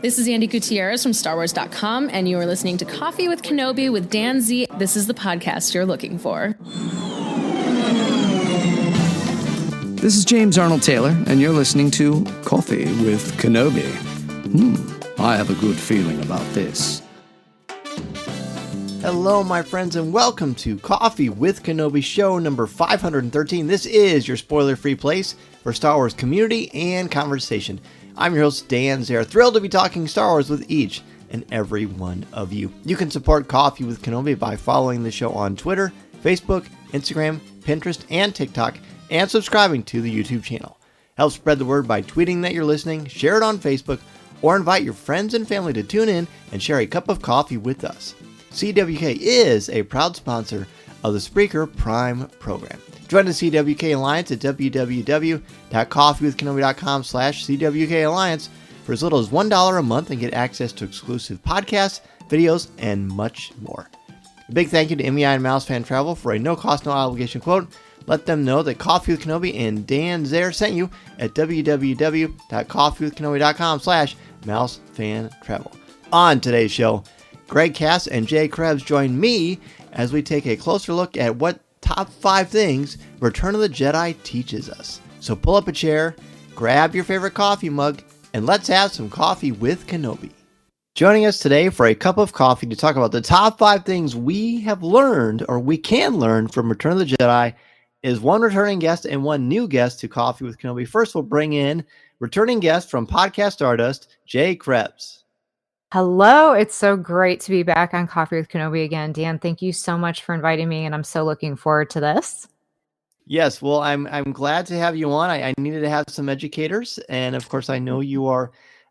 This is Andy Gutierrez from StarWars.com, and you are listening to Coffee with Kenobi with Dan Z. This is the podcast you're looking for. This is James Arnold Taylor, and you're listening to Coffee with Kenobi. I have a good feeling about this. Hello, my friends, and welcome to Coffee with Kenobi, show number 513. This is your spoiler-free place for Star Wars community and conversation. I'm your host, Dan Zare, thrilled to be talking Star Wars with each and every one of you. You can support Coffee with Kenobi by following the show on Twitter, Facebook, Instagram, Pinterest, and TikTok, and subscribing to the YouTube channel. Help spread the word by tweeting that you're listening, share it on Facebook, or invite your friends and family to tune in and share a cup of coffee with us. CWK is a proud sponsor of the Spreaker Prime program. Join the CWK Alliance at www.coffeewithkenobi.com/CWK Alliance for as little as $1 a month and get access to exclusive podcasts, videos, and much more. A big thank you to MEI and Mouse Fan Travel for a no-cost, no-obligation quote. Let them know that Coffee with Kenobi and Dan Zare sent you at www.coffeewithkenobi.com/mousefantravel. On today's show, Greg Cass and Jay Krebs join me as we take a closer look at what top 5 things Return of the Jedi teaches us. So pull up a chair, grab your favorite coffee mug, and let's have some coffee with Kenobi. Joining us today for a cup of coffee to talk about the top 5 things we have learned or we can learn from Return of the Jedi is one returning guest and one new guest to Coffee with Kenobi. First, we'll bring in returning guest from Podcast Stardust, Jay Krebs. Hello, it's so great to be back on Coffee with Kenobi again. Dan, thank you so much for inviting me, and I'm so looking forward to this. Yes, well, I'm glad to have you on. I needed to have some educators, and of course, I know you are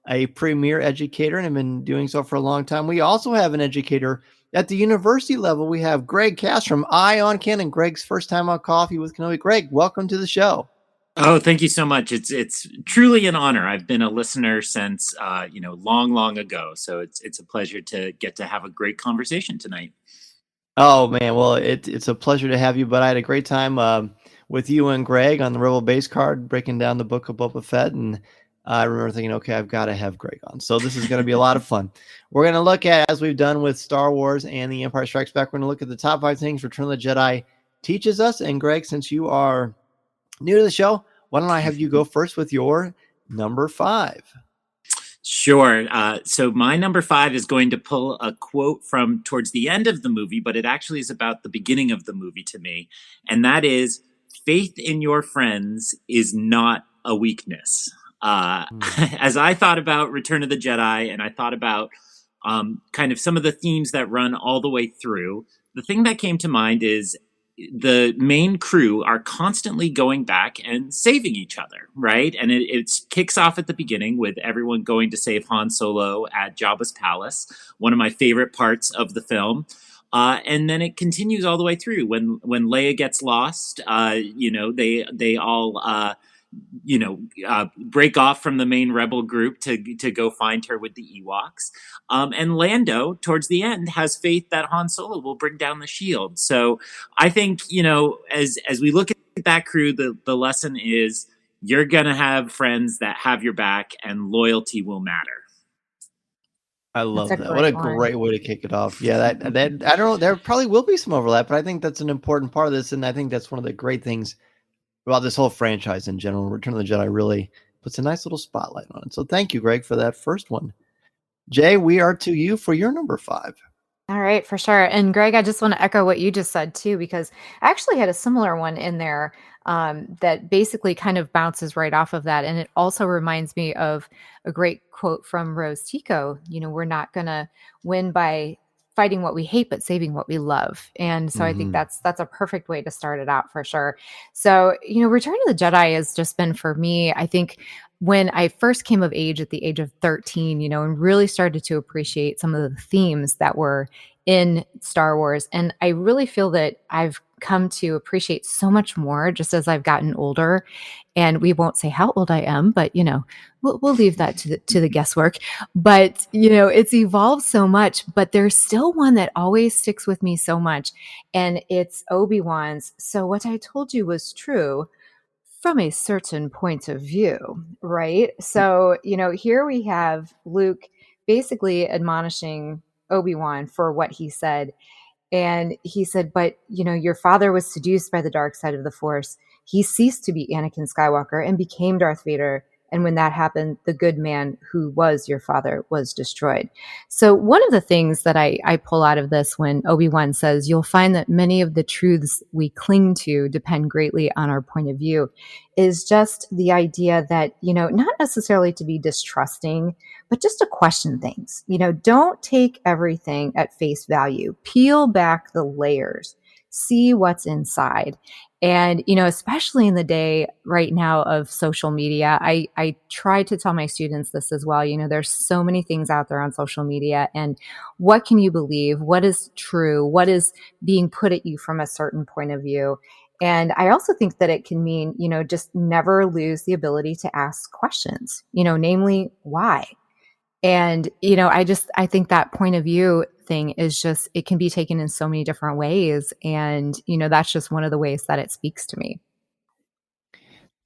a premier educator and have been doing so for a long time. We also have an educator at the university level. We have Greg Cass from Eye on Canon. Greg's first time on Coffee with Kenobi. Greg, welcome to the show. Oh, thank you so much. It's truly an honor. I've been a listener since long ago. So it's a pleasure to get to have a great conversation tonight. Oh man, well it's a pleasure to have you. But I had a great time with you and Greg on the Rebel Base card breaking down the book of Boba Fett, and I remember thinking, okay, I've got to have Greg on. So this is going to be a lot of fun. We're going to look at, as we've done with Star Wars and The Empire Strikes Back, we're going to look at the top 5 things Return of the Jedi teaches us. And Greg, since you are new to the show, why don't I have you go first with your number 5? Sure. So my number 5 is going to pull a quote from towards the end of the movie, but it actually is about the beginning of the movie to me. And that is, faith in your friends is not a weakness. As I thought about Return of the Jedi and I thought about kind of some of the themes that run all the way through, the thing that came to mind is the main crew are constantly going back and saving each other, right? And it kicks off at the beginning with everyone going to save Han Solo at Jabba's palace, one of my favorite parts of the film. And then it continues all the way through when Leia gets lost. They all break off from the main rebel group to go find her with the Ewoks. And Lando, towards the end, has faith that Han Solo will bring down the shield. So I think, as we look at that crew, the lesson is you're going to have friends that have your back and loyalty will matter. I love that. What a great way to kick it off. Yeah, that I don't know, there probably will be some overlap, but I think that's an important part of this. And I think that's one of the great things about this whole franchise in general. Return of the Jedi really puts a nice little spotlight on it. So thank you, Greg, for that first one. Jay, we are to you for your number 5. All right, for sure. And Greg, I just want to echo what you just said too, because I actually had a similar one in there that basically kind of bounces right off of that. And it also reminds me of a great quote from Rose Tico. We're not going to win by fighting what we hate, but saving what we love. And so I think that's a perfect way to start it out for sure. So, Return of the Jedi has just been, for me, I think when I first came of age at the age of 13, and really started to appreciate some of the themes that were in Star Wars. And I really feel that I've come to appreciate so much more just as I've gotten older. And we won't say how old I am, but we'll leave that to the guesswork. But it's evolved so much. But there's still one that always sticks with me so much, and it's Obi-Wan's "So what I told you was true from a certain point of view," right? So here we have Luke basically admonishing Obi-Wan for what he said. And he said, but, your father was seduced by the dark side of the Force. He ceased to be Anakin Skywalker and became Darth Vader. And when that happened, the good man who was your father was destroyed. So one of the things that I pull out of this when Obi-Wan says, you'll find that many of the truths we cling to depend greatly on our point of view, is just the idea that, not necessarily to be distrusting, but just to question things. Don't take everything at face value. Peel back the layers, see what's inside. And, especially in the day right now of social media, I try to tell my students this as well. There's so many things out there on social media, and what can you believe? What is true? What is being put at you from a certain point of view? And I also think that it can mean, just never lose the ability to ask questions, namely why? And, I think that point of view thing is just, it can be taken in so many different ways. And, that's just one of the ways that it speaks to me.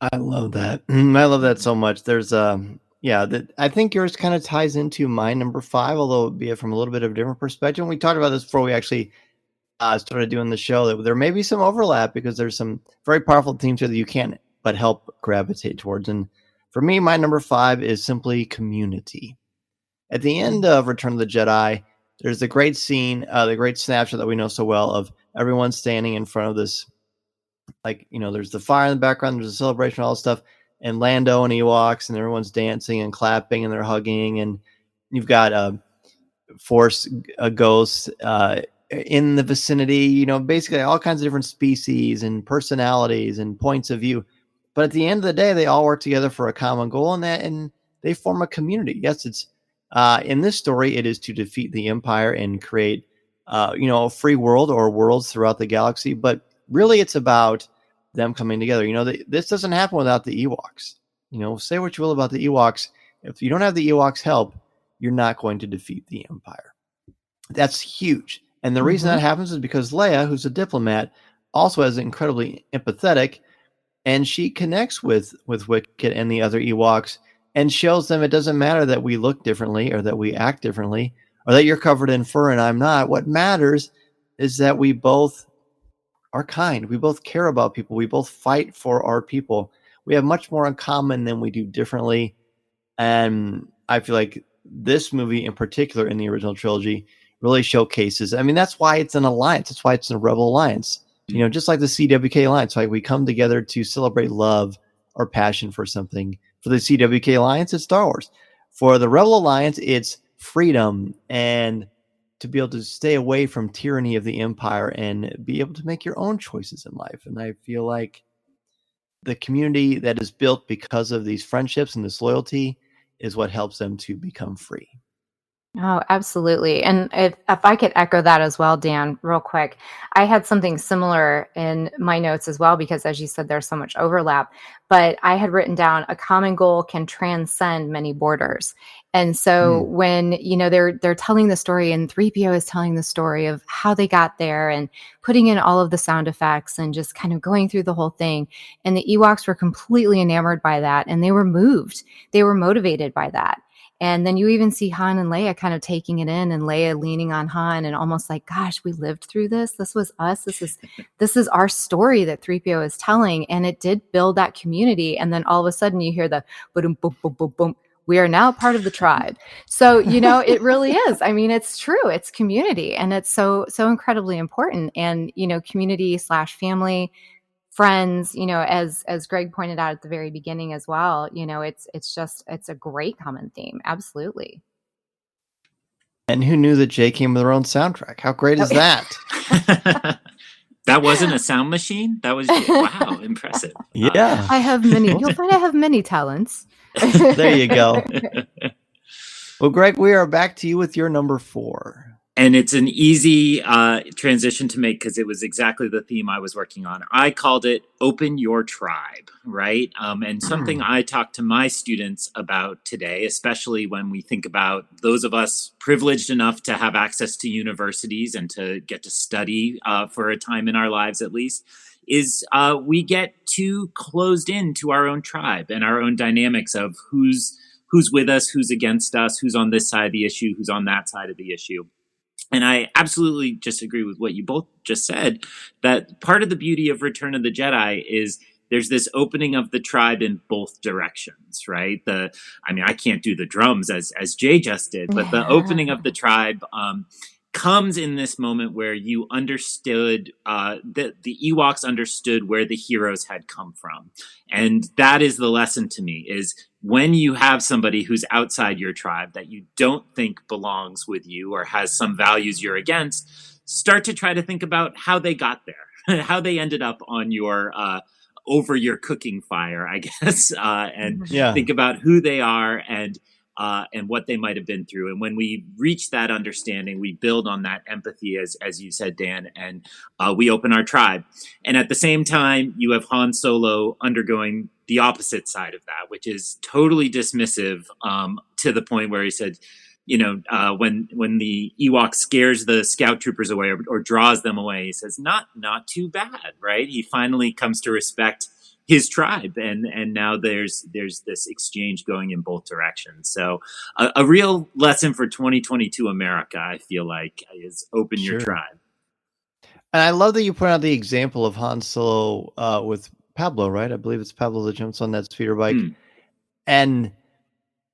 I love that. I love that so much. There's that I think yours kind of ties into my number 5, although be it from a little bit of a different perspective. And we talked about this before we actually started doing the show, that there may be some overlap because there's some very powerful themes here that you can't but help gravitate towards. And for me, my number 5 is simply community. At the end of Return of the Jedi, there's the great scene, the great snapshot that we know so well of everyone standing in front of this, there's the fire in the background, there's a celebration, all this stuff, and Lando and Ewoks, and everyone's dancing and clapping and they're hugging, and you've got Force ghosts in the vicinity, basically all kinds of different species and personalities and points of view. But at the end of the day, they all work together for a common goal, and they form a community. Yes, it's in this story, it is to defeat the Empire and create, a free world or worlds throughout the galaxy. But really, it's about them coming together. This doesn't happen without the Ewoks. Say what you will about the Ewoks. If you don't have the Ewoks' help, you're not going to defeat the Empire. That's huge. And the reason that happens is because Leia, who's a diplomat, also is incredibly empathetic, and she connects with Wicket and the other Ewoks and shows them it doesn't matter that we look differently or that we act differently or that you're covered in fur and I'm not. What matters is that we both are kind. We both care about people. We both fight for our people. We have much more in common than we do differently. And I feel like this movie in particular in the original trilogy really showcases. I mean, that's why it's an alliance. That's why it's a rebel alliance. Just like the CWK alliance, like we come together to celebrate love or passion for something. For the CWK alliance, it's Star Wars. For the Rebel Alliance, it's freedom and to be able to stay away from tyranny of the Empire and be able to make your own choices in life. And I feel like the community that is built because of these friendships and this loyalty is what helps them to become free. Oh, absolutely. And if I could echo that as well, Dan, real quick, I had something similar in my notes as well, because as you said, there's so much overlap, but I had written down a common goal can transcend many borders. And so when, they're telling the story and 3PO is telling the story of how they got there and putting in all of the sound effects and just kind of going through the whole thing. And the Ewoks were completely enamored by that. And they were moved. They were motivated by that. And then you even see Han and Leia kind of taking it in, and Leia leaning on Han and almost like, gosh, we lived through this. This was us. This is our story that 3PO is telling. And it did build that community. And then all of a sudden you hear the boom, boom, boom, boom, boom. We are now part of the tribe. So, it really is. I mean, it's true. It's community. And it's so incredibly important. And, community/family, friends, as Greg pointed out at the very beginning as well, it's a great common theme. Absolutely. And who knew that Jay came with her own soundtrack? How great is that? That wasn't a sound machine? That was, wow, impressive. Yeah. You'll find I have many talents. There you go. Well, Greg, we are back to you with your number 4. And it's an easy transition to make because it was exactly the theme I was working on. I called it Open Your Tribe, right? And something I talk to my students about today, especially when we think about those of us privileged enough to have access to universities and to get to study for a time in our lives at least, is we get too closed in to our own tribe and our own dynamics of who's who's with us, who's against us, who's on this side of the issue, who's on that side of the issue. And I absolutely just agree with what you both just said, that part of the beauty of Return of the Jedi is there's this opening of the tribe in both directions, right? I can't do the drums as Jay just did, but the opening of the tribe comes in this moment where you understood, the Ewoks understood where the heroes had come from. And that is the lesson to me, is when you have somebody who's outside your tribe that you don't think belongs with you or has some values you're against, start to try to think about how they got there, how they ended up on your over your cooking fire, I guess, and think about who they are and what they might have been through. And when we reach that understanding, we build on that empathy, as you said, Dan, and we open our tribe. And at the same time, you have Han Solo undergoing the opposite side of that, which is totally dismissive, to the point where he said, when the Ewok scares the scout troopers away or draws them away, he says, not too bad, right? He finally comes to respect his tribe, and now there's this exchange going in both directions. So a real lesson for 2022 America, I feel like, is open your tribe. And I love that you point out the example of Han Solo with Pablo, right? I believe it's Pablo that jumps on that speeder bike. And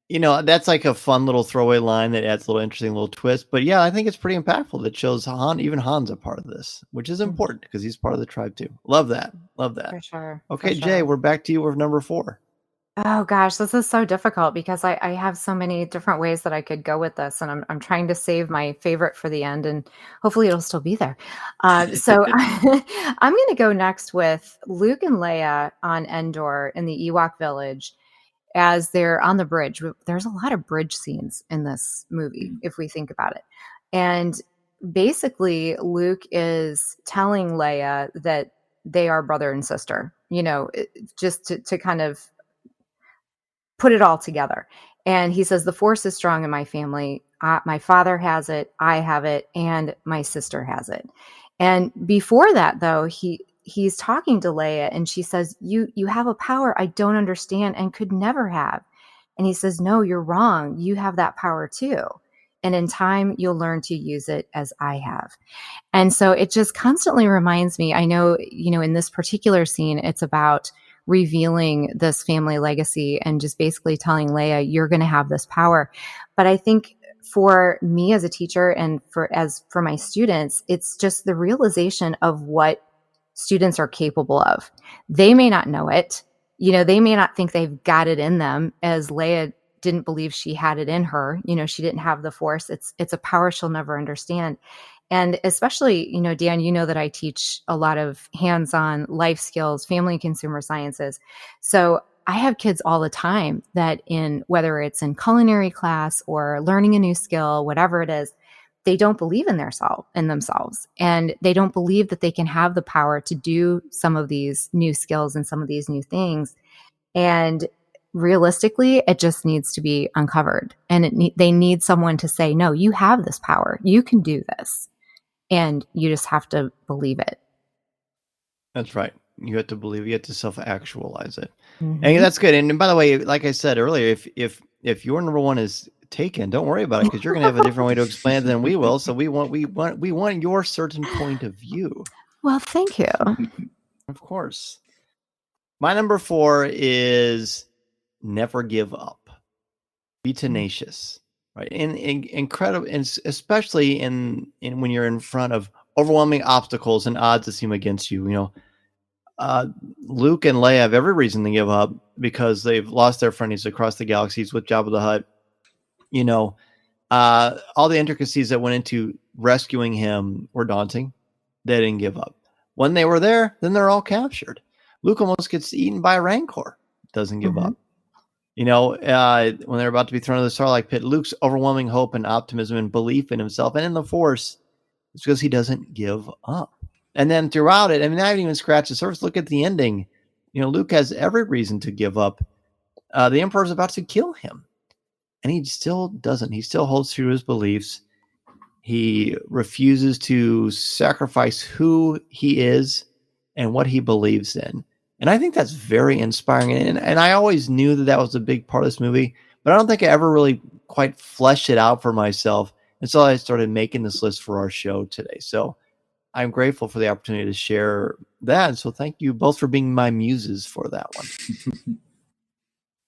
that's like a fun little throwaway line that adds a little interesting little twist. But yeah, I think it's pretty impactful. That shows even Han's a part of this, which is important because he's part of the tribe too. Love that. For sure. Okay, Jay, we're back to you with number 4. Oh gosh, this is so difficult because I have so many different ways that I could go with this, and I'm trying to save my favorite for the end, and hopefully it'll still be there. So I'm going to go next with Luke and Leia on Endor in the Ewok village as they're on the bridge. There's a lot of bridge scenes in this movie, if we think about it. And basically, Luke is telling Leia that they are brother and sister, just to kind of put it all together. And he says, the Force is strong in my family. My father has it, I have it, and my sister has it. And before that, though, he's talking to Leia, and she says, you have a power I don't understand and could never have. And he says, no, you're wrong. You have that power too. And in time, you'll learn to use it as I have. And so it just constantly reminds me, I know, in this particular scene, it's about revealing this family legacy and just basically telling Leia, you're going to have this power. But I think for me as a teacher and for my students, it's just the realization of what students are capable of. They may not know it. They may not think they've got it in them, as Leia didn't believe she had it in her. She didn't have the Force. It's a power she'll never understand. And especially, Dan, that I teach a lot of hands-on life skills, family and consumer sciences. So I have kids all the time that whether it's in culinary class or learning a new skill, whatever it is, they don't believe in themselves. And they don't believe that they can have the power to do some of these new skills and some of these new things. And realistically, it just needs to be uncovered. And they need someone to say, no, you have this power. You can do this. And you just have to believe it. That's right. You have to believe. You have to self-actualize it. And that's good. And by the way, like I said earlier, if your number 1 is taken, don't worry about it, because you're going to have a different way to explain it than we will. So we want your certain point of view. Well, thank you. Of course. My number 4 is never give up. Be tenacious. Right. And incredible, and especially in when you're in front of overwhelming obstacles and odds that seem against you. Luke and Leia have every reason to give up because they've lost their friends across the galaxies with Jabba the Hutt. All the intricacies that went into rescuing him were daunting. They didn't give up. When they were there, then they're all captured. Luke almost gets eaten by a Rancor. Doesn't give up. When they're about to be thrown into the Sarlacc pit, Luke's overwhelming hope and optimism and belief in himself and in the Force is because he doesn't give up. And then throughout it, I haven't even scratched the surface. Look at the ending. Luke has every reason to give up. The Emperor's about to kill him, and he still doesn't. He still holds true to his beliefs. He refuses to sacrifice who he is and what he believes in. And I think that's very inspiring. And I always knew that was a big part of this movie, but I don't think I ever really quite fleshed it out for myself until I started making this list for our show today. So I'm grateful for the opportunity to share that. So thank you both for being my muses for that one.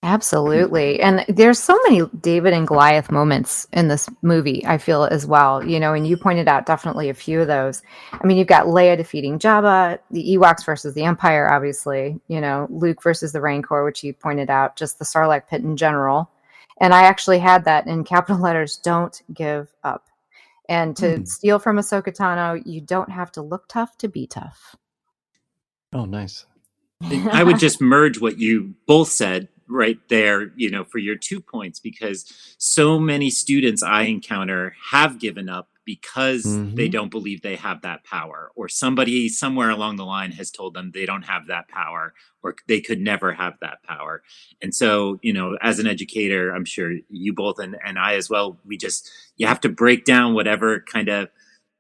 Absolutely. And there's so many David and Goliath moments in this movie, I feel as well, and you pointed out definitely a few of those. I mean, you've got Leia defeating Jabba, the Ewoks versus the Empire, obviously, Luke versus the Rancor, which you pointed out, just the Sarlacc pit in general. And I actually had that in capital letters, don't give up. And to steal from Ahsoka Tano, you don't have to look tough to be tough. Oh, nice. I would just merge what you both said right there, for your 2 points, because so many students I encounter have given up because they don't believe they have that power, or somebody somewhere along the line has told them they don't have that power, or they could never have that power. And so, as an educator, I'm sure you both and I as well, you have to break down whatever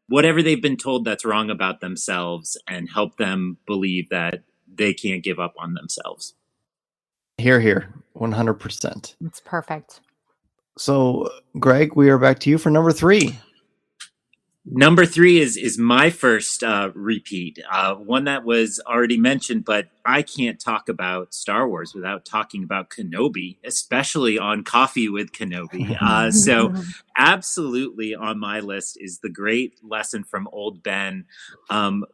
they've been told that's wrong about themselves and help them believe that they can't give up on themselves. Here, 100%. It's perfect. So, Greg, we are back to you for number 3. Number 3 is my first repeat, one that was already mentioned, but I can't talk about Star Wars without talking about Kenobi, especially on Coffee with Kenobi. So absolutely on my list is the great lesson from Old Ben,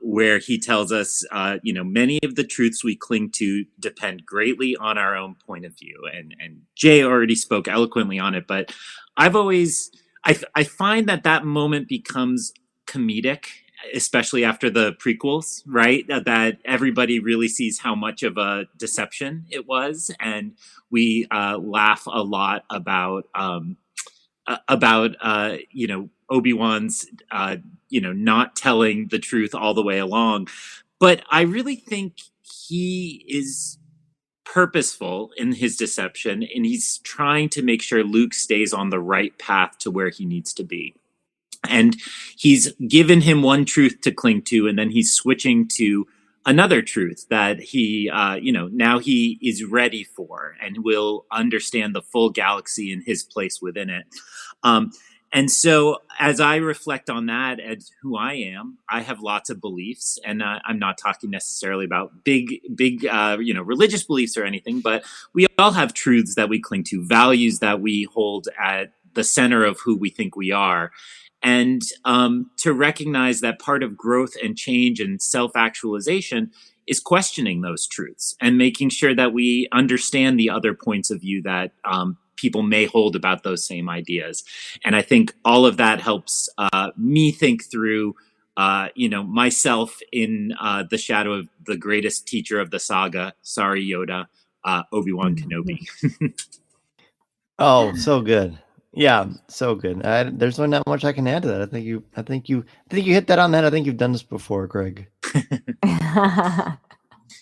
where he tells us, many of the truths we cling to depend greatly on our own point of view. And Jay already spoke eloquently on it, but I find that moment becomes comedic, especially after the prequels, right? That everybody really sees how much of a deception it was. And we laugh a lot about Obi-Wan's, not telling the truth all the way along. But I really think he is purposeful in his deception, and he's trying to make sure Luke stays on the right path to where he needs to be. And he's given him one truth to cling to, and then he's switching to another truth that he, now he is ready for and will understand the full galaxy and his place within it. And so as I reflect on that as who I am, I have lots of beliefs, and I'm not talking necessarily about big, religious beliefs or anything, but we all have truths that we cling to, values that we hold at the center of who we think we are. And to recognize that part of growth and change and self-actualization is questioning those truths and making sure that we understand the other points of view that people may hold about those same ideas. And I think all of that helps me think through, myself in the shadow of the greatest teacher of the saga, sorry, Yoda, Obi-Wan Kenobi. Oh, so good. Yeah, so good. There's not much I can add to that. I think you hit that on that. I think you've done this before, Greg.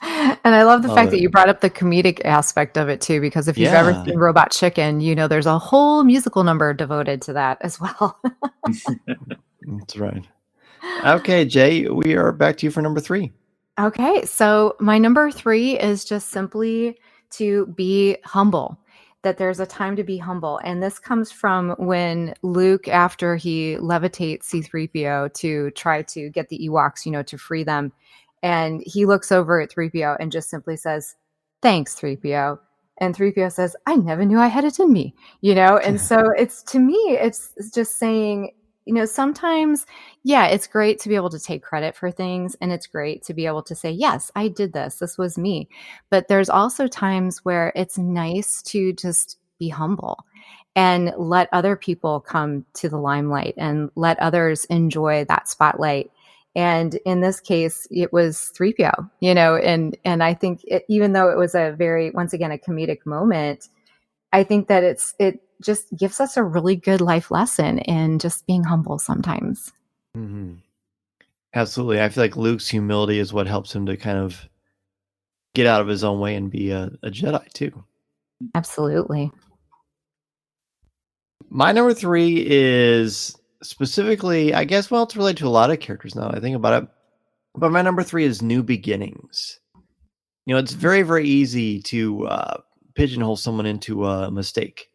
And I love the fact that you brought up the comedic aspect of it too, because if you've ever seen Robot Chicken, there's a whole musical number devoted to that as well. That's right. Okay, Jay, we are back to you for number 3. Okay, so my number 3 is just simply to be humble. That there's a time to be humble. And this comes from when Luke, after he levitates C-3PO to try to get the Ewoks, to free them. And he looks over at 3PO and just simply says, "Thanks, 3PO." And 3PO says, "I never knew I had it in me," And so to me, it's just saying, sometimes, it's great to be able to take credit for things. And it's great to be able to say, yes, I did this. This was me. But there's also times where it's nice to just be humble and let other people come to the limelight and let others enjoy that spotlight. And in this case, it was 3PO, and I think even though it was a very, once again, a comedic moment, I think that it just gives us a really good life lesson in just being humble sometimes. Mm-hmm. Absolutely. I feel like Luke's humility is what helps him to kind of get out of his own way and be a Jedi too. Absolutely. My number 3 is specifically, I guess, it's related to a lot of characters now I think about it. But my number 3 is new beginnings. It's very, very easy to pigeonhole someone into a mistake.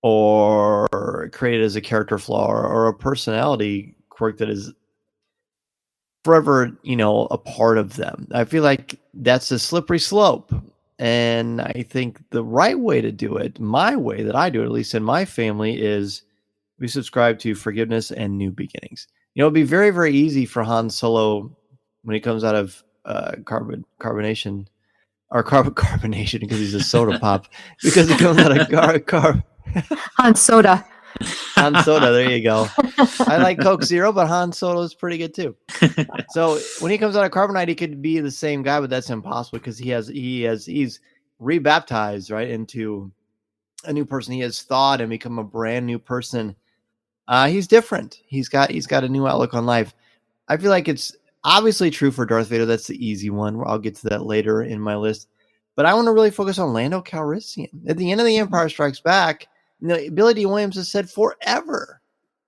or created as a character flaw or a personality quirk that is forever, a part of them. I feel like that's a slippery slope. And I think the right way to do it, my way that I do it, at least in my family, is we subscribe to forgiveness and new beginnings. It'd be very, very easy for Han Solo when he comes out of carbonation because he's a soda pop, because he comes out of Han Soda. Han Soda. There you go. I like Coke Zero, but Han Solo is pretty good too. So when he comes out of carbonite, he could be the same guy, but that's impossible because he's rebaptized right into a new person. He has thought and become a brand new person. He's different. He's got a new outlook on life. I feel like it's obviously true for Darth Vader. That's the easy one. I'll get to that later in my list. But I want to really focus on Lando Calrissian. At the end of The Empire Strikes Back, Billy D. Williams has said forever,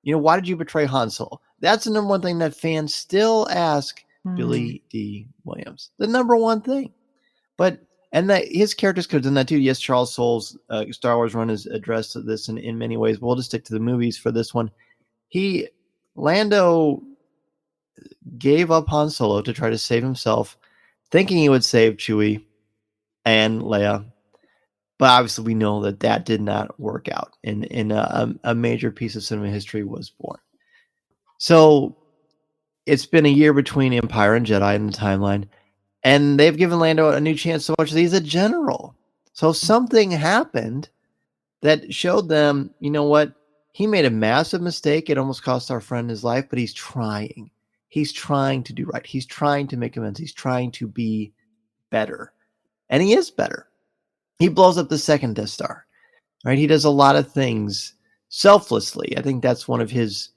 why did you betray Han Solo? That's the number one thing that fans still ask Billy D. Williams. The number one thing. And that his characters could have done that too. Yes, Charles Soule's Star Wars run is addressed this in many ways, but we'll just stick to the movies for this one. Lando gave up Han Solo to try to save himself, thinking he would save Chewie and Leia. But obviously we know that did not work out, and a major piece of cinema history was born. So it's been a year between Empire and Jedi in the timeline, and they've given Lando a new chance so much that he's a general. So something happened that showed them, what? He made a massive mistake. It almost cost our friend his life, but he's trying. He's trying to do right. He's trying to make amends. He's trying to be better. And he is better. He blows up the second Death Star, right? He does a lot of things selflessly. I think that's one of his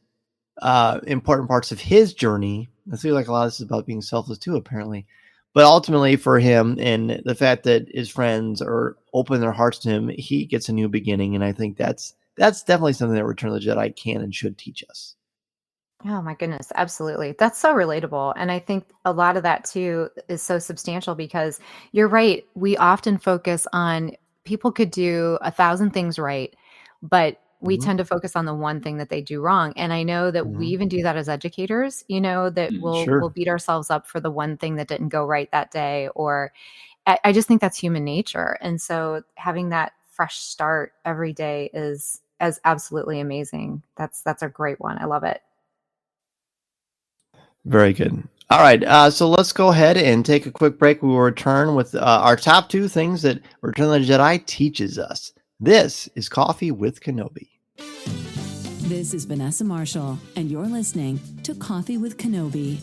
important parts of his journey. I feel like a lot of this is about being selfless too, apparently. But ultimately for him, and the fact that his friends are open their hearts to him, he gets a new beginning. And I think that's definitely something that Return of the Jedi can and should teach us. Oh my goodness, absolutely. That's so relatable. And I think a lot of that too is so substantial because you're right. We often focus on people could do 1,000 things right, but we tend to focus on the one thing that they do wrong. And I know that we even do that as educators, that we'll beat ourselves up for the one thing that didn't go right that day. Or I just think that's human nature. And so having that fresh start every day is absolutely amazing. That's a great one. I love it. Very good. All right, so let's go ahead and take a quick break. We will return with our top 2 things that Return of the Jedi teaches us. This is Coffee with Kenobi. This is Vanessa Marshall, and you're listening to Coffee with Kenobi.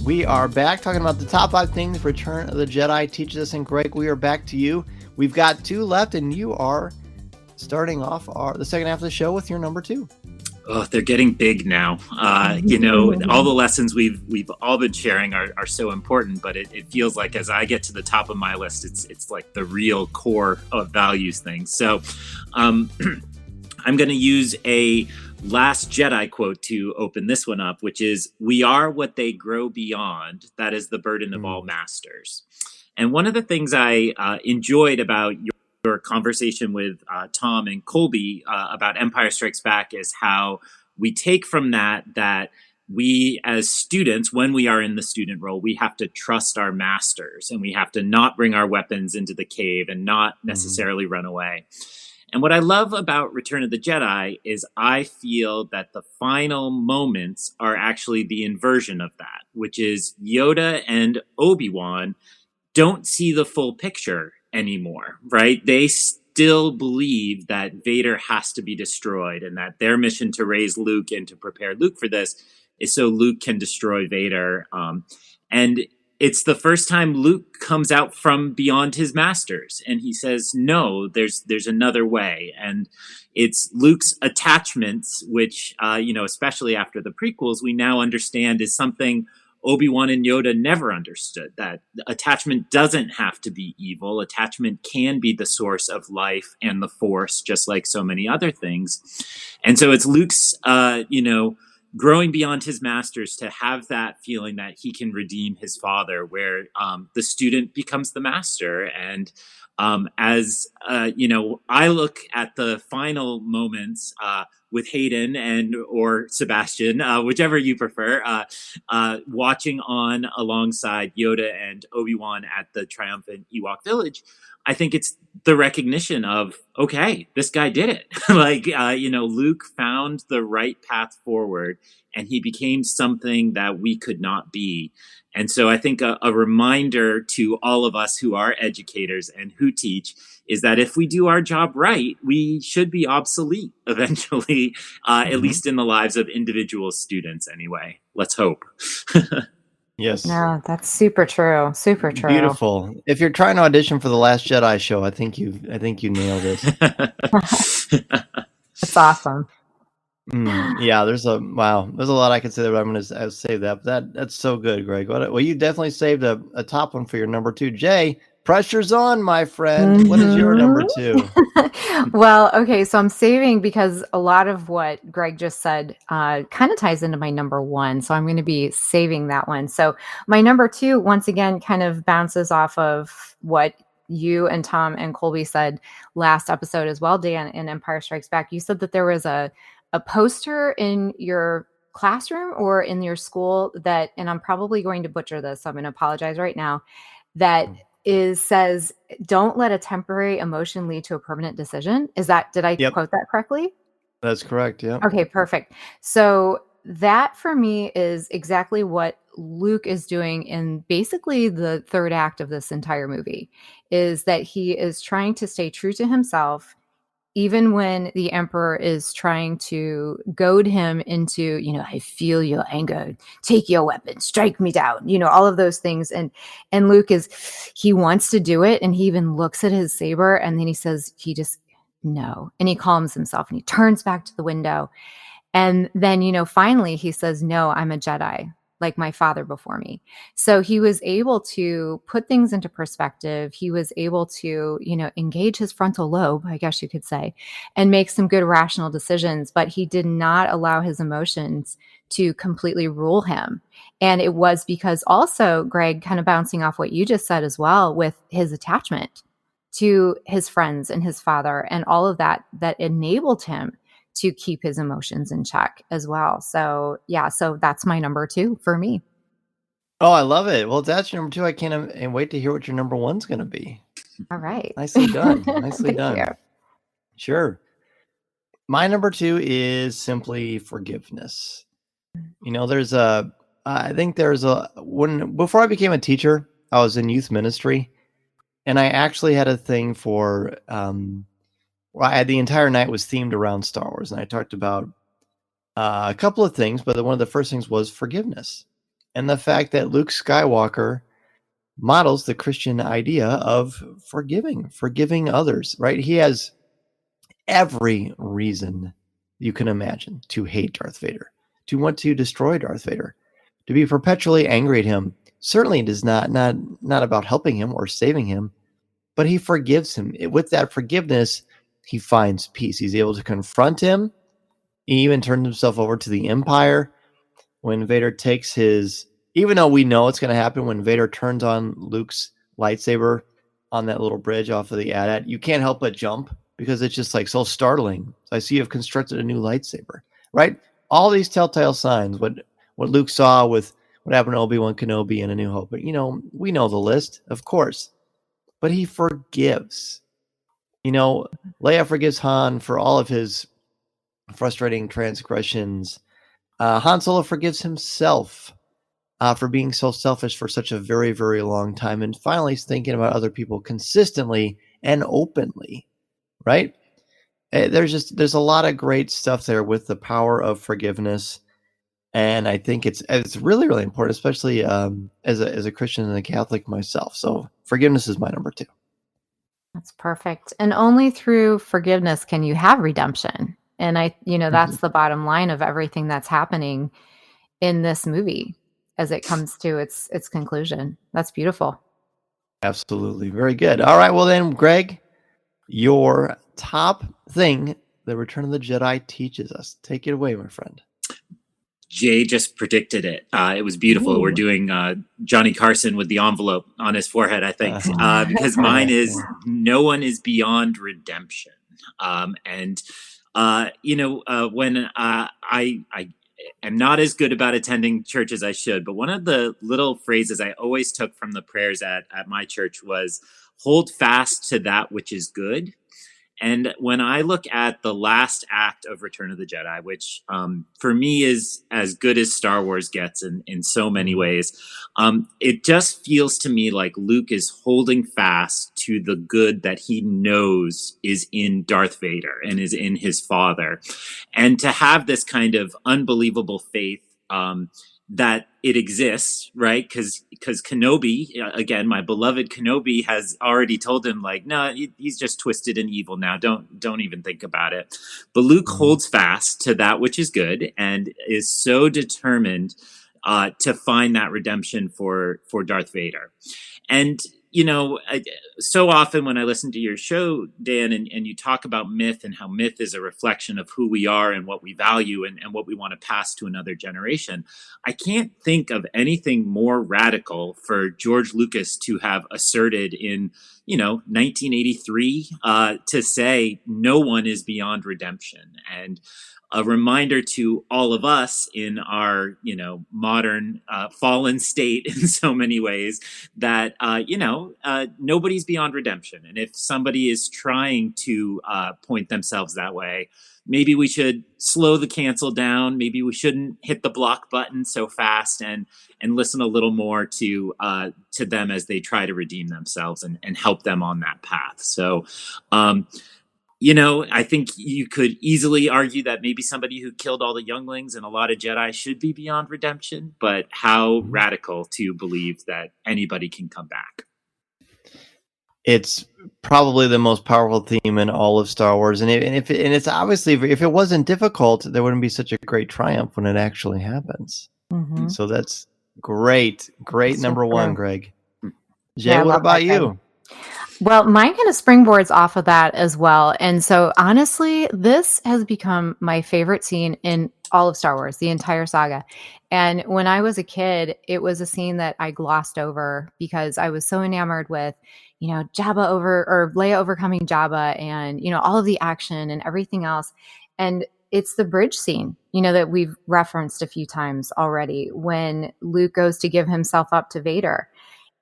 We are back talking about the top 5 things Return of the Jedi teaches us. And Greg, we are back to you. We've got 2 left, and you are starting off the second half of the show with your number 2. Oh, they're getting big now. All the lessons we've all been sharing are so important, but it feels like as I get to the top of my list, it's like the real core of values things. So I'm going to use a Last Jedi quote to open this one up, which is, "We are what they grow beyond. That is the burden of all masters." And one of the things I enjoyed about your conversation with Tom and Colby about Empire Strikes Back is how we take from that we as students, when we are in the student role, we have to trust our masters and we have to not bring our weapons into the cave and not necessarily run away. And what I love about Return of the Jedi is I feel that the final moments are actually the inversion of that, which is Yoda and Obi-Wan don't see the full picture anymore, right? They still believe that Vader has to be destroyed and that their mission to raise Luke and to prepare Luke for this is so Luke can destroy Vader. And it's the first time Luke comes out from beyond his masters and he says, no, there's another way. And it's Luke's attachments, which, especially after the prequels, we now understand is something Obi-Wan and Yoda never understood, that attachment doesn't have to be evil. Attachment can be the source of life and the Force, just like so many other things. And so it's Luke's, growing beyond his masters, to have that feeling that he can redeem his father, where the student becomes the master. And as I look at the final moments with Hayden and or Sebastian, whichever you prefer, watching on alongside Yoda and Obi-Wan at the triumphant Ewok village, I think it's the recognition of, okay, this guy did it. Luke found the right path forward, and he became something that we could not be. And so I think a reminder to all of us who are educators and who teach is that if we do our job right, we should be obsolete eventually, at least in the lives of individual students anyway. Let's hope. Yes. No, that's super true. Super true. Beautiful. If you're trying to audition for the Last Jedi show, I think you nailed it. It's awesome. Yeah, there's a lot I could say there, but I'm going to save that. But that's so good, Greg. Well, you definitely saved a top one for your number 2. Jay, pressure's on, my friend. What is your number 2? Well, okay, so I'm saving because a lot of what Greg just said kind of ties into my number 1. So I'm going to be saving that one. So my number 2, once again, kind of bounces off of what you and Tom and Colby said last episode as well, Dan, in Empire Strikes Back. You said that there was a poster in your classroom or in your school that, and I'm probably going to butcher this, so I'm going to apologize right now, that says, don't let a temporary emotion lead to a permanent decision. Did I quote that correctly? That's correct. Yeah. Okay, perfect. So that for me is exactly what Luke is doing in basically the third act of this entire movie, is that he is trying to stay true to himself, even when the Emperor is trying to goad him into, I feel your anger, take your weapon, strike me down, all of those things. And Luke he wants to do it. And he even looks at his saber and then he says, no. And he calms himself and he turns back to the window. And then, finally he says, no, I'm a Jedi, like my father before me. So he was able to put things into perspective. He was able to, engage his frontal lobe, I guess you could say, and make some good rational decisions, but he did not allow his emotions to completely rule him. And it was because also, Greg, kind of bouncing off what you just said as well, with his attachment to his friends and his father and all of that enabled him to keep his emotions in check as well. So so that's my number 2 for me. Oh, I love it. Well, that's your number 2. I can't wait to hear what your number 1's going to be. All right. Nicely done. Nicely done. You. Sure. My number 2 is simply forgiveness. Before I became a teacher, I was in youth ministry, and I actually had a thing for, the entire night was themed around Star Wars, and I talked about a couple of things, but one of the first things was forgiveness, and the fact that Luke Skywalker models the Christian idea of forgiving others, right? He has every reason you can imagine to hate Darth Vader, to want to destroy Darth Vader, to be perpetually angry at him. Certainly it is not about helping him or saving him, but he forgives him. With that forgiveness, he finds peace. He's able to confront him. He even turns himself over to the Empire. When Vader takes even though we know it's going to happen, when Vader turns on Luke's lightsaber on that little bridge off of the AT-AT, you can't help but jump because it's just like so startling. I see you've constructed a new lightsaber, right? All these telltale signs, what Luke saw with what happened to Obi-Wan Kenobi in A New Hope. But, we know the list, of course. But he forgives. Leia forgives Han for all of his frustrating transgressions. Han Solo forgives himself for being so selfish for such a very, very long time. And finally, he's thinking about other people consistently and openly, right? There's a lot of great stuff there with the power of forgiveness. And I think it's really, really important, especially as a Christian and a Catholic myself. So forgiveness is my number 2. That's perfect. And only through forgiveness can you have redemption. And that's the bottom line of everything that's happening in this movie as it comes to its conclusion. That's beautiful. Absolutely. Very good. All right. Well then, Greg, your top thing the Return of the Jedi teaches us. Take it away, my friend. Jay just predicted it. It was beautiful. Ooh. We're doing Johnny Carson with the envelope on his forehead, I think, because mine is no one is beyond redemption. And when I am not as good about attending church as I should, but one of the little phrases I always took from the prayers at my church was, "Hold fast to that which is good." And when I look at the last act of Return of the Jedi, which for me is as good as Star Wars gets in so many ways, it just feels to me like Luke is holding fast to the good that he knows is in Darth Vader and is in his father. And to have this kind of unbelievable faith that it exists, right? Because Kenobi, again, my beloved Kenobi, has already told him, like, no, he's just twisted and evil now. Don't even think about it. But Luke holds fast to that which is good and is so determined to find that redemption for Darth Vader. And so often when I listen to your show, Dan, and you talk about myth and how myth is a reflection of who we are and what we value and what we want to pass to another generation, I can't think of anything more radical for George Lucas to have asserted in 1983 to say no one is beyond redemption. And a reminder to all of us in our, modern fallen state in so many ways that, nobody's beyond redemption. And if somebody is trying to point themselves that way, maybe we should slow the cancel down. Maybe we shouldn't hit the block button so fast and listen a little more to them as they try to redeem themselves and help them on that path. So, I think you could easily argue that maybe somebody who killed all the younglings and a lot of Jedi should be beyond redemption, but how radical to believe that anybody can come back. It's probably the most powerful theme in all of Star Wars, and it's obviously, if it wasn't difficult, there wouldn't be such a great triumph when it actually happens. Mm-hmm. So that's great number one, Greg. Jay, Yeah, what about you? Well, mine kind of springboards off of that as well. And so honestly, this has become my favorite scene in all of Star Wars, the entire saga. And when I was a kid, it was a scene that I glossed over because I was so enamored with, Leia overcoming Jabba and, all of the action and everything else. And it's the bridge scene, that we've referenced a few times already when Luke goes to give himself up to Vader.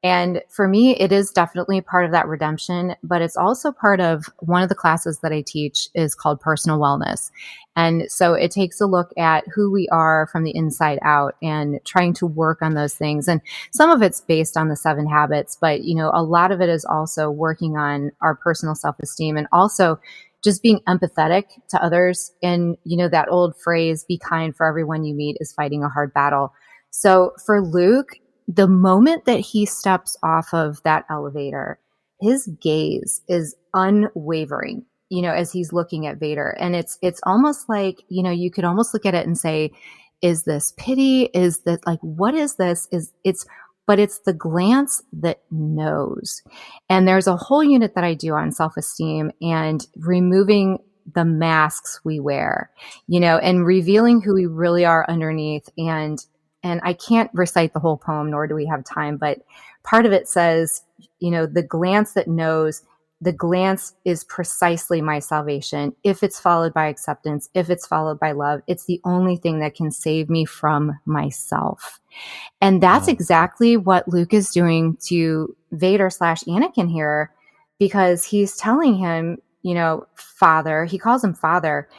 And for me, it is definitely part of that redemption, but it's also part of one of the classes that I teach is called personal wellness. And so it takes a look at who we are from the inside out and trying to work on those things. And some of it's based on the 7 habits, but, a lot of it is also working on our personal self-esteem and also just being empathetic to others. And, that old phrase, be kind, for everyone you meet is fighting a hard battle. So for Luke, the moment that he steps off of that elevator, his gaze is unwavering, as he's looking at Vader. And it's almost like, you could almost look at it and say, is this pity? Is that like, what is this? But it's the glance that knows. And there's a whole unit that I do on self-esteem and removing the masks we wear, and revealing who we really are underneath. And I can't recite the whole poem, nor do we have time, but part of it says, the glance that knows, the glance is precisely my salvation. If it's followed by acceptance, if it's followed by love, it's the only thing that can save me from myself. And that's exactly what Luke is doing to Vader / Anakin here, because he's telling him, Father, he calls him Father.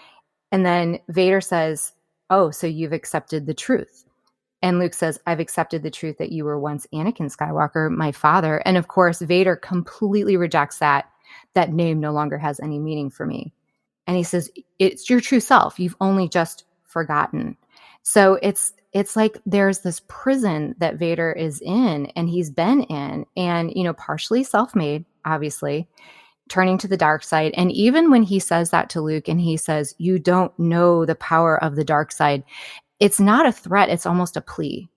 And then Vader says, oh, so you've accepted the truth. And Luke says, I've accepted the truth that you were once Anakin Skywalker, my father. And of course, Vader completely rejects that. That name no longer has any meaning for me. And he says, it's your true self. You've only just forgotten. So it's like there's this prison that Vader is in and he's been in and, partially self-made, obviously, turning to the dark side. And even when he says that to Luke and he says, you don't know the power of the dark side, it's not a threat. It's almost a plea.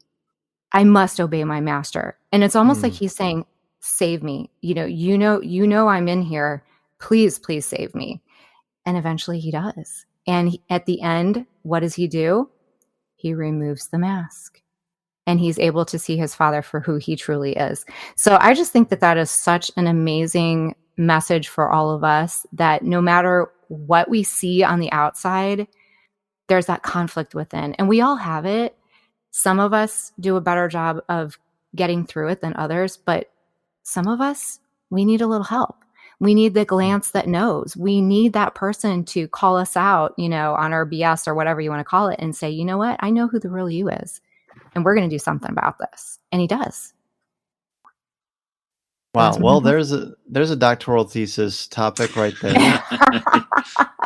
I must obey my master. And it's almost like he's saying, save me. You know, I'm in here. Please save me. And eventually he does. And at the end, what does he do? he removes the mask and he's able to see his father for who he truly is. So I just think that that is such an amazing message for all of us, that no matter what we see on the outside, there's that conflict within, and we all have it. Some of us do a better job of getting through it than others, but some of us, we need a little help. We need the glance that knows. We need that person to call us out, on our BS or whatever you want to call it, and say, you know what? I know who the real you is, and we're going to do something about this. And he does. Wow. That's what Well, I there's a doctoral thesis topic right there.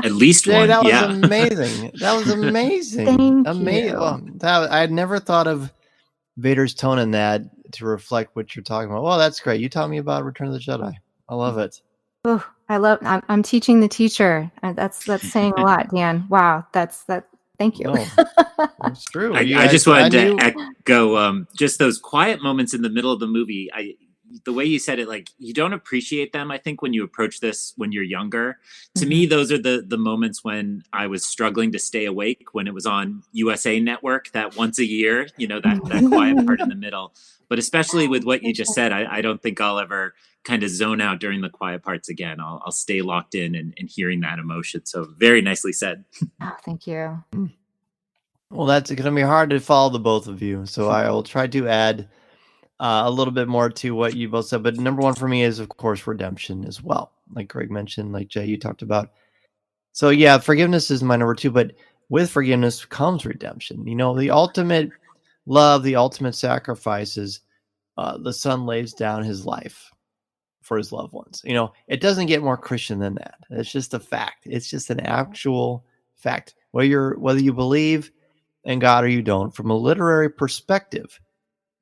At least Jay, one. that was Yeah. amazing. That was amazing. Thank Amazing. you. Well, I had never thought of Vader's tone in that to reflect what you're talking about. Well, that's great. You taught me about Return of the Jedi. I love it. Oh, I'm teaching the teacher. That's saying a lot, Dan. Wow. Thank you. No, it's true. I just wanted to echo just those quiet moments in the middle of the movie. The way you said it, like, you don't appreciate them, I think, when you approach this when you're younger. To me, those are the moments when I was struggling to stay awake, when it was on USA Network, that once a year, that quiet part in the middle. But especially with what you just said, I don't think I'll ever kind of zone out during the quiet parts again. I'll stay locked in and hearing that emotion. So very nicely said. Oh, thank you. Well, that's going to be hard to follow the both of you. So I will try to add a little bit more to what you both said. But number one for me is, of course, redemption as well. Like Greg mentioned, like Jay, you talked about. So yeah, forgiveness is my number two. But with forgiveness comes redemption. The ultimate love, the ultimate sacrifice is the son lays down his life for his loved ones. It doesn't get more Christian than that. It's just a fact. It's just an actual fact. Whether you believe in God or you don't, from a literary perspective,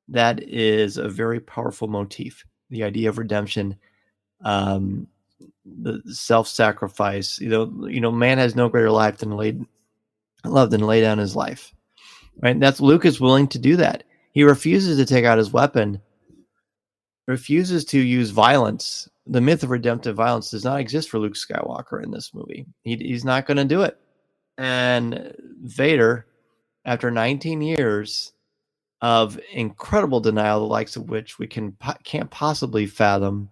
that is a very powerful motif. The idea of redemption, the self-sacrifice. Man has no greater love than lay down his life. Right? And that's Luke is willing to do that. He refuses to take out his weapon, refuses to use violence. The myth of redemptive violence does not exist for Luke Skywalker in this movie. He's not going to do it. And Vader, after 19 years of incredible denial, the likes of which we can't possibly fathom,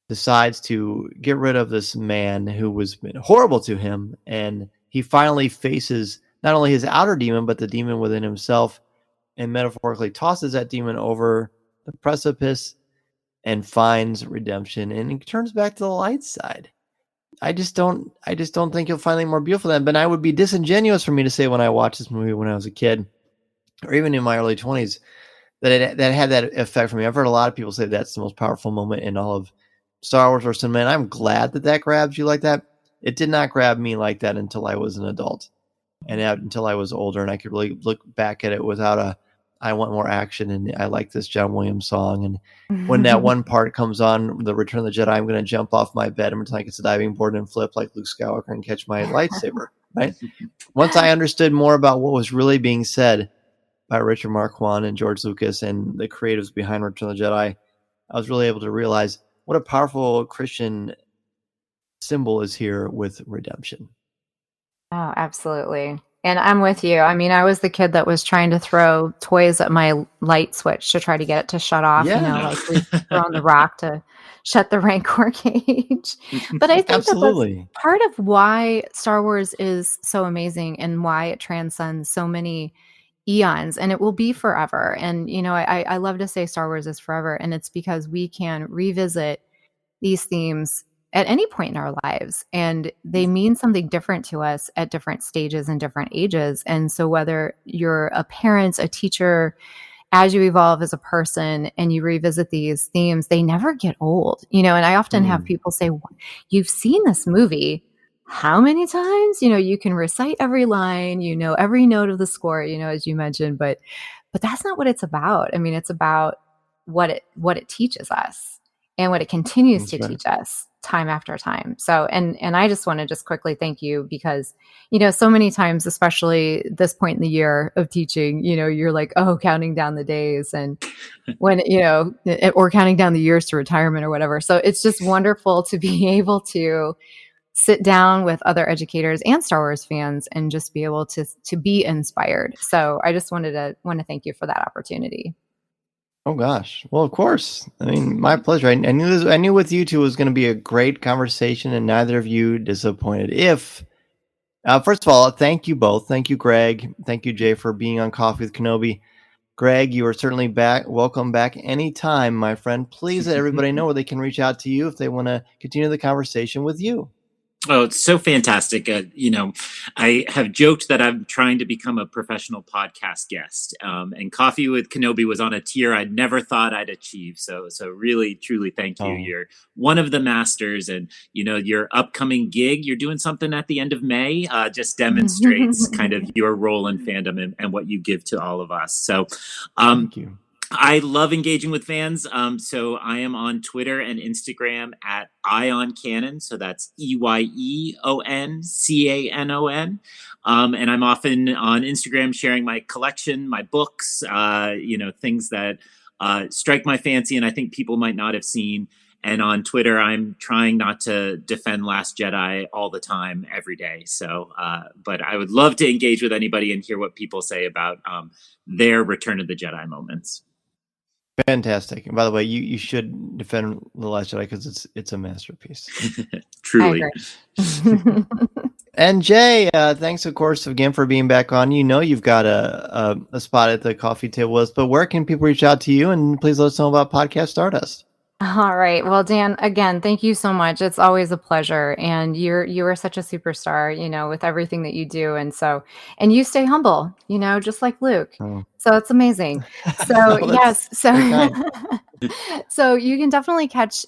decides to get rid of this man who was horrible to him, and he finally faces not only his outer demon, but the demon within himself, and metaphorically tosses that demon over the precipice and finds redemption, and he turns back to the light side. I just don't think you'll find anything more beautiful than that. But I would be disingenuous for me to say when I watched this movie when I was a kid, or even in my early 20s, that had that effect for me. I've heard a lot of people say that's the most powerful moment in all of Star Wars or cinema, and I'm glad that grabs you like that. It did not grab me like that until I was an adult, and until I was older, and I could really look back at it without I want more action, and I like this John Williams song. And when that one part comes on, the Return of the Jedi, I'm going to jump off my bed and pretend like it's a diving board and flip like Luke Skywalker and catch my lightsaber. Right? Once I understood more about what was really being said by Richard Marquand and George Lucas and the creatives behind Return of the Jedi, I was really able to realize what a powerful Christian symbol is here with redemption. Oh, absolutely. And I'm with you. I mean, I was the kid that was trying to throw toys at my light switch to try to get it to shut off, like we've thrown the rock to shut the Rancor cage. But I think absolutely that's part of why Star Wars is so amazing and why it transcends so many eons, and it will be forever. And, I love to say Star Wars is forever, and it's because we can revisit these themes at any point in our lives, and they mean something different to us at different stages and different ages. And so whether you're a parent, a teacher, as you evolve as a person and you revisit these themes, they never get old, and I often have people say, you've seen this movie how many times? You can recite every line, every note of the score, as you mentioned, but that's not what it's about. I mean, it's about what it teaches us and what it continues to teach us time after time. So, and I just want to just quickly thank you because, so many times, especially this point in the year of teaching, you're like, oh, counting down the days and when, or counting down the years to retirement or whatever. So it's just wonderful to be able to sit down with other educators and Star Wars fans and just be able to be inspired. So I just want to thank you for that opportunity. Oh gosh. Well, of course. I mean, my pleasure. I knew with you two was going to be a great conversation, and neither of you disappointed. First of all, thank you both. Thank you, Greg. Thank you, Jay, for being on Coffee with Kenobi. Greg, you are certainly back. Welcome back anytime, my friend. Please let everybody know where they can reach out to you if they want to continue the conversation with you. Oh, it's so fantastic. I have joked that I'm trying to become a professional podcast guest. And Coffee with Kenobi was on a tier I never thought I'd achieve. So really, truly thank you. Oh. You're one of the masters, and, your upcoming gig, you're doing something at the end of May, just demonstrates kind of your role in fandom and what you give to all of us. So, Thank you. I love engaging with fans. So I am on Twitter and Instagram at EyeonCanon. So that's EyeonCanon. And I'm often on Instagram sharing my collection, my books, things that strike my fancy and I think people might not have seen. And on Twitter, I'm trying not to defend Last Jedi all the time, every day. So, but I would love to engage with anybody and hear what people say about their Return of the Jedi moments. Fantastic. And by the way, you should defend The Last Jedi because it's a masterpiece. Truly. And Jay, thanks, of course, again for being back on. You've got a spot at the coffee table with us, but where can people reach out to you? And please let us know about Podcast Stardust. All right. Well, Dan, again, thank you so much. It's always a pleasure. And you are such a superstar, with everything that you do. And you stay humble, just like Luke. Oh. So it's amazing. So yes. So you can definitely catch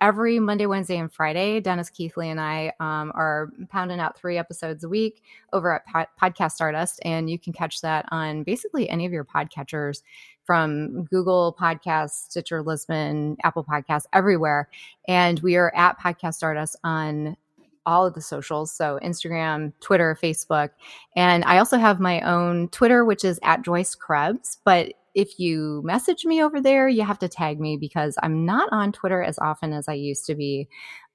every Monday, Wednesday, and Friday. Dennis Keithley and I are pounding out 3 episodes a week over at Podcast Stardust. And you can catch that on basically any of your podcatchers, from Google Podcasts, Stitcher, Lisbon, Apple Podcasts, everywhere. And we are at Podcast Stardust on all of the socials. So Instagram, Twitter, Facebook. And I also have my own Twitter, which is at Joyce Krebs. But if you message me over there, you have to tag me because I'm not on Twitter as often as I used to be.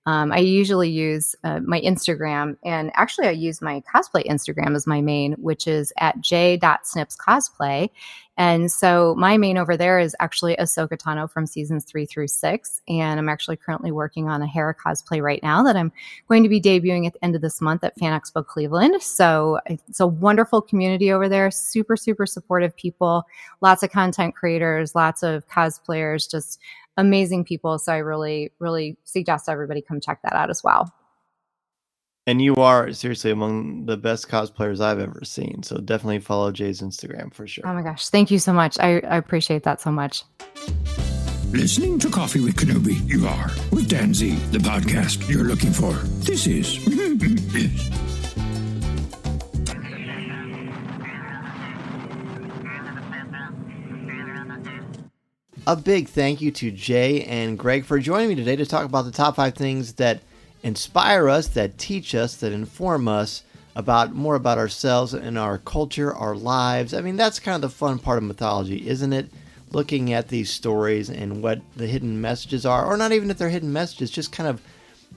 I usually use my Instagram, and actually I use my cosplay Instagram as my main, which is at j.snipscosplay. And so my main over there is actually Ahsoka Tano from seasons 3 through 6. And I'm actually currently working on a Hera cosplay right now that I'm going to be debuting at the end of this month at Fan Expo Cleveland. So it's a wonderful community over there. Super, super supportive people, lots of content creators, lots of cosplayers, just amazing people. So I really, really suggest everybody come check that out as well. And you are seriously among the best cosplayers I've ever seen. So definitely follow Jay's Instagram for sure. Oh my gosh. Thank you so much. I appreciate that so much. Listening to Coffee with Kenobi, you are. With Dan Z, the podcast you're looking for. This is... yes. A big thank you to Jay and Greg for joining me today to talk about the top 5 things that inspire us, that teach us, that inform us more about ourselves and our culture, our lives. I mean, that's kind of the fun part of mythology, isn't it? Looking at these stories and what the hidden messages are, or not even if they're hidden messages, just kind of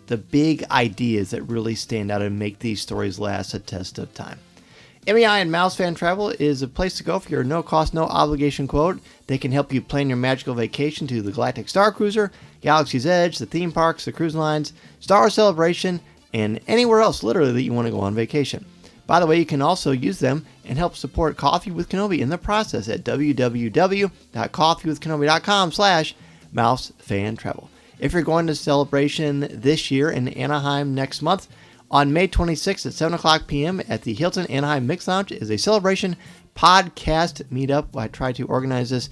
the big ideas that really stand out and make these stories last a test of time. MEI and Mouse Fan Travel is a place to go for your no-cost, no-obligation quote. They can help you plan your magical vacation to the Galactic Star Cruiser, Galaxy's Edge, the theme parks, the cruise lines, Star Wars Celebration, and anywhere else literally that you want to go on vacation. By the way, you can also use them and help support Coffee with Kenobi in the process at www.coffeewithkenobi.com/mousefantravel. If you're going to Celebration this year in Anaheim next month, on May 26th at 7 o'clock p.m. at the Hilton Anaheim Mix Lounge is a Celebration podcast meetup. I tried to organize this.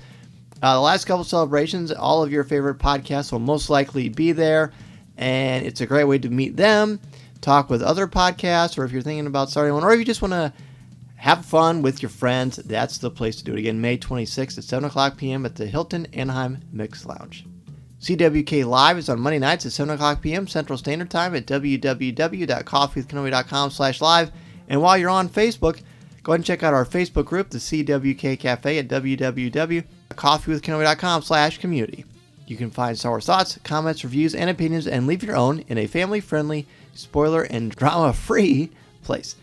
The last couple celebrations, all of your favorite podcasts will most likely be there, and it's a great way to meet them, talk with other podcasts, or if you're thinking about starting one, or if you just want to have fun with your friends, that's the place to do it. Again, May 26th at 7 o'clock p.m. at the Hilton Anaheim Mix Lounge. CWK Live is on Monday nights at 7 o'clock p.m. Central Standard Time at www.coffeewithkenobi.com/live. And while you're on Facebook, go ahead and check out our Facebook group, the CWK Cafe, at www.coffeewithkenobi.com/community. You can find Star Wars thoughts, comments, reviews, and opinions, and leave your own in a family-friendly, spoiler and drama-free place.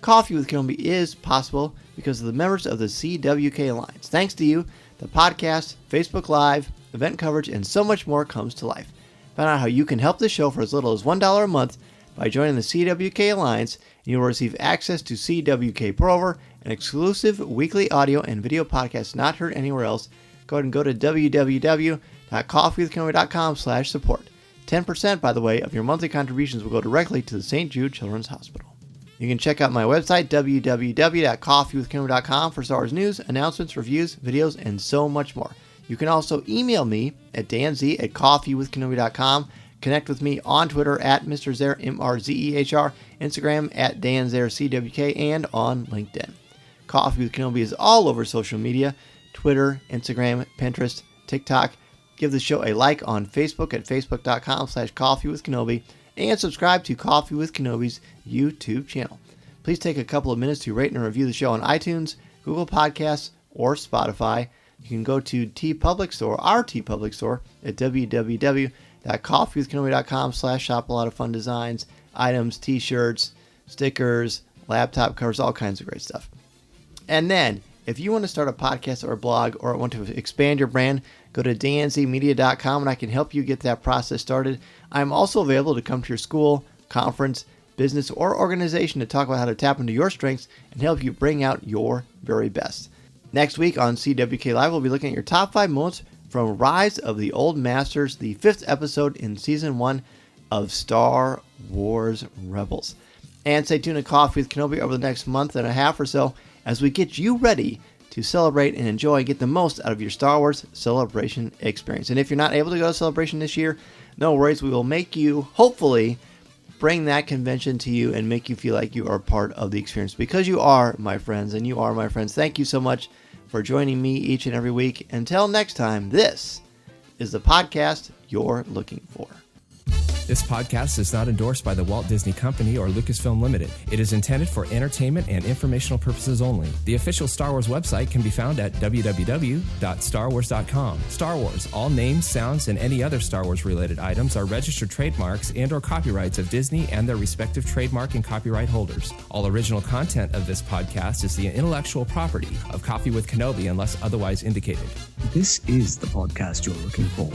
Coffee with Kenobi is possible because of the members of the CWK Alliance. Thanks to you, the podcast, Facebook Live, event coverage, and so much more comes to life. Find out how you can help the show for as little as $1 a month by joining the CWK Alliance, and you'll receive access to CWK Prover, an exclusive weekly audio and video podcast not heard anywhere else. Go ahead and go to www.coffeewithkenobi.com/support. 10%, by the way, of your monthly contributions will go directly to the St. Jude Children's Hospital. You can check out my website, www.coffeewithkenobi.com, for Star Wars news, announcements, reviews, videos, and so much more. You can also email me at danz@coffeewithkenobi.com. Connect with me on Twitter at Mr. Zer, MRZEHR, Instagram at DanZerCWK, and on LinkedIn. Coffee with Kenobi is all over social media, Twitter, Instagram, Pinterest, TikTok. Give the show a like on Facebook at facebook.com/coffeewithkenobi, and subscribe to Coffee with Kenobi's YouTube channel. Please take a couple of minutes to rate and review the show on iTunes, Google Podcasts, or Spotify. You can go to TeePublic Store, our TeePublic Store, at www.coffeewithkenobi.com/shop. A lot of fun designs, items, t-shirts, stickers, laptop covers, all kinds of great stuff. And then, if you want to start a podcast or a blog or want to expand your brand, go to danzmedia.com and I can help you get that process started. I'm also available to come to your school, conference, business, or organization to talk about how to tap into your strengths and help you bring out your very best. Next week on CWK Live, we'll be looking at your top 5 moments from Rise of the Old Masters, the 5th episode in Season 1 of Star Wars Rebels. And stay tuned to Coffee with Kenobi over the next month and a half or so as we get you ready to celebrate and enjoy and get the most out of your Star Wars Celebration experience. And if you're not able to go to Celebration this year, no worries. We will make you, hopefully, bring that convention to you and make you feel like you are part of the experience, because you are, my friends, and you are my friends. Thank you so much for joining me each and every week. Until next time, this is the podcast you're looking for. This podcast is not endorsed by the Walt Disney Company or Lucasfilm Limited. It is intended for entertainment and informational purposes only. The official Star Wars website can be found at www.starwars.com. Star Wars, all names, sounds, and any other Star Wars-related items are registered trademarks and/or copyrights of Disney and their respective trademark and copyright holders. All original content of this podcast is the intellectual property of Coffee with Kenobi unless otherwise indicated. This is the podcast you're looking for.